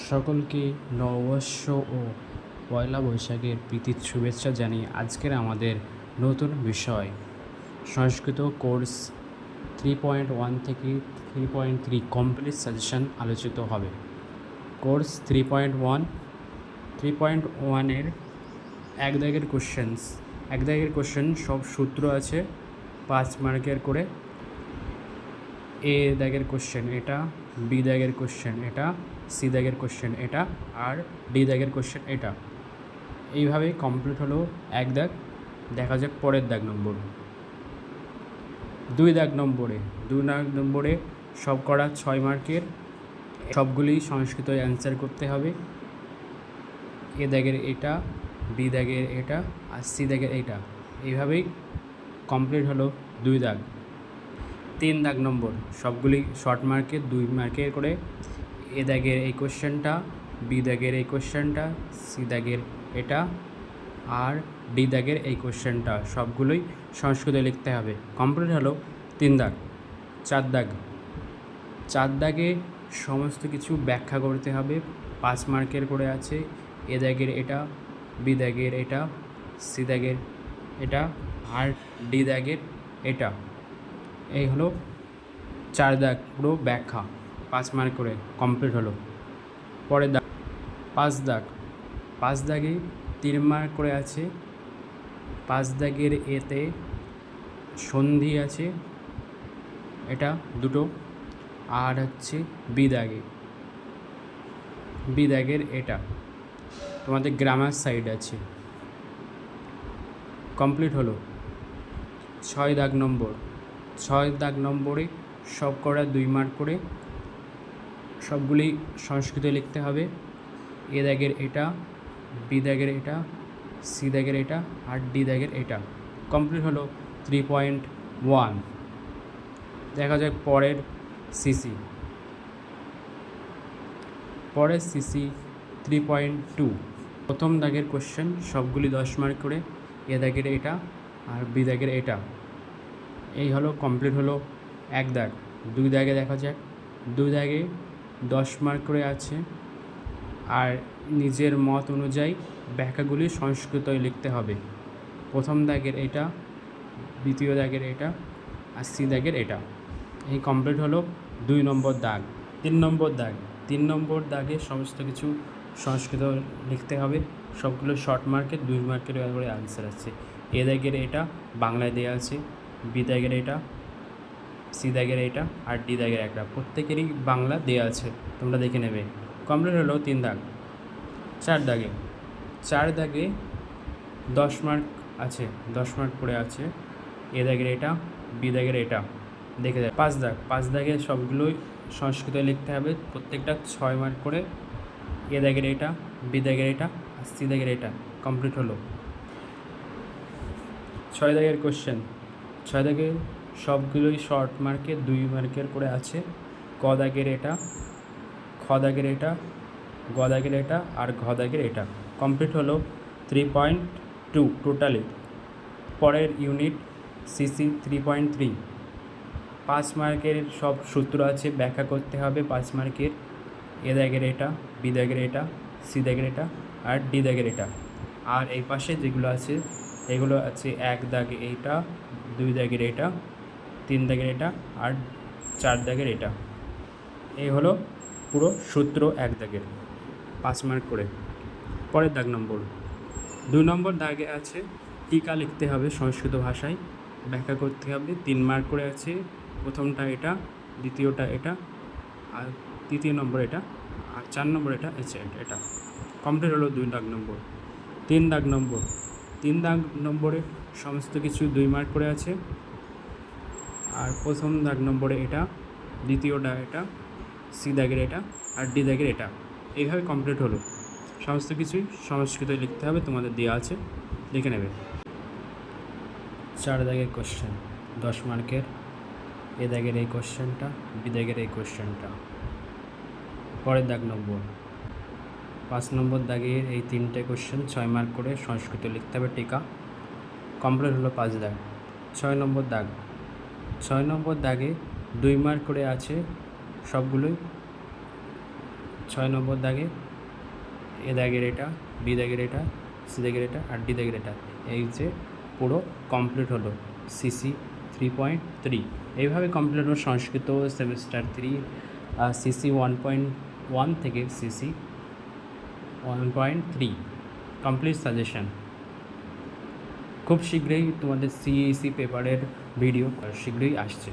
সকলকে নববর্ষ ও পয়লা বৈশাখের প্রীতির শুভেচ্ছা জানিয়ে আজকের আমাদের নতুন বিষয় সংস্কৃত কোর্স 3.1 থেকে 3.3 কমপ্লিট সাজেশন আলোচিত হবে। কোর্স 3.1 এক দাগের কোশ্চেন সব সূত্র আছে 5 মার্কের করে। এ দাগের কোশ্চেন এটা, বি দাগের কোশ্চেন এটা, সি দাগের কোশ্চেন এটা, আর ডি দাগের কোশ্চেন এটা। এইভাবেই কমপ্লিট হলো এক দাগ। দেখা যাক পরের দাগ নম্বর। 2 দাগ নম্বরে সব করা 6 মার্কের, সবগুলি সংস্কৃত অ্যান্সার করতে হবে। এ দাগের এটা, বি দাগের এটা, আর সি দাগের এটা। এইভাবেই কমপ্লিট হলো 2 দাগ। 3 দাগ নম্বর সবগুলি শর্ট মার্কের 2 মার্কের করে। এ দাগের এই কোশ্চেনটা, বি দাগের এই কোশ্চেনটা, সি দাগের এটা, আর ডি দাগের এই কোশ্চেনটা সবগুলোই সংস্কৃতে লিখতে হবে। কমপ্লিট হলো 3 দাগ। 4 দাগে সমস্ত কিছু ব্যাখ্যা করতে হবে। 5 মার্কের করে আছে। এ দাগের এটা, বি দাগের এটা, সি দাগের এটা, আর ডি দাগের এটা। এই হলো 4 দাগ পুরো ব্যাখ্যা, 5 মার্ক করে কমপ্লিট হলো। পরের দাগ 5 দাগে 3 মার্ক করে আছে। 5 দাগের এতে সন্ধি আছে, এটা দুটো, আর হচ্ছে বি দাগের এটা তোমাদের গ্রামার সাইড আছে। কমপ্লিট হলো। 6 দাগ নম্বরে সব করা 2 মার্ক করে, সবগুলি সংস্কৃতে লিখতে হবে। এ দাগের এটা, বি দাগের এটা, সি দাগের এটা, আর ডি দাগের এটা। কমপ্লিট হলো 3.1। দেখা যাক পরের সিসি 3.2। প্রথম দাগের কোশ্চেন সবগুলি 10 মার্ক করে। এ দাগের এটা আর বি দাগের এটা। এই হলো কমপ্লিট হলো 1 দাগ। 2 দাগে দেখা যাক। 2 দাগে 10 মার্ক করে আছে, আর নিজের মত অনুযায়ী ব্যাখ্যাগুলি সংস্কৃতই লিখতে হবে। প্রথম দাগের এটা, দ্বিতীয় দাগের এটা, আর সি দাগের এটা। এই কমপ্লিট হলো 2 নম্বর দাগ। 3 নম্বর দাগে সমস্ত কিছু সংস্কৃত লিখতে হবে। সবগুলো শর্ট মার্কের 2 মার্কের করে আনসার আছে। এ দাগের এটা বাংলায় দেওয়া আছে, বি দাগের এটা, সি দাগের এটা, আর ডি দাগের একটা। প্রত্যেকেরই বাংলা দেওয়া আছে, তোমরা দেখে নেবে। কমপ্লিট হলো 3 দাগ। 4 দাগে 10 মার্ক আছে, 10 মার্ক করে আছে। এ দাগের এটা, বি দাগের এটা। দেখে যায়। 5 দাগে সবগুলোই সংস্কৃত লিখতে হবে, প্রত্যেকটা 6 মার্ক করে। এ দাগের এটা, বি দাগের এটা, আর সি দাগের এটা। কমপ্লিট হলো। 6 দাগের কোশ্চেন 6 দাগে সবগুলোই শর্ট মার্কে 2 মার্কের করে আছে। ক দাগের এটা, খ দাগের এটা, গ দাগের এটা, আর ঘ দাগের এটা। কমপ্লিট হলো 3.2 টোটালি। পরের ইউনিট সিসি 3.3। 5 মার্কের সব সূত্র আছে, ব্যাখ্যা করতে হবে 5 মার্কের। এ দাগের এটা, বি দাগের এটা, সি দাগের এটা, আর ডি দাগের এটা। আর এই পাশে যেগুলো আছে এগুলো আছে 1 দাগে এইটা, 2 দাগের এটা, 3 দাগের এটা, আর 4 দাগের এটা। এই হলো পুরো সূত্র 1 দাগের, 5 মার্ক করে। পরের দাগ নম্বর 2 নম্বর দাগে আছে টিকা লিখতে হবে সংস্কৃত ভাষায়, ব্যাখ্যা করতে হবে। 3 মার্ক করে আছে। প্রথমটা এটা, দ্বিতীয়টা এটা, আর তৃতীয় নম্বর এটা, আর 4 নম্বর এটা এটা। কমপ্লিট হলো 2 দাগ নম্বর। 3 দাগ নম্বরে সমস্ত কিছু 2 মার্ক করে আছে। আর প্রথম দাগ নম্বরে এটা, দ্বিতীয়টা এটা, সি দাগের এটা, আর ডি দাগের এটা। এইভাবে কমপ্লিট হলো। সমস্ত কিছুই সংস্কৃত লিখতে হবে, তোমাদের দেওয়া আছে, দেখে নেবে। 4 দাগের কোশ্চেন 10 মার্কের। এ দাগের এই কোশ্চেনটা, বি দাগের এই কোশ্চেনটা। পরের দাগ নম্বর 5 নম্বর দাগের এই 3টে কোশ্চেন 6 মার্ক করে সংস্কৃত লিখতে হবে টিকা। কমপ্লিট হলো 5 দাগ। 6 নম্বর দাগে 2 মার্ক করে আছে, সবগুলোই 6 নম্বর দাগে এ দাগের এটা, বি দাগের এটা, সি দাগের এটা আর ডি দাগের এটা, এই যে পুরো কমপ্লিট হলো সিসি 3.3। এইভাবে কমপ্লিট হলো সংস্কৃত সেমিস্টার 3 সিসি 1.1 থেকে সিসি 1.3 কমপ্লিট সাজেশন। খুব শীঘ্রই তোমাদের সিইসি পেপারের ভিডিও শীঘ্রই আসছে।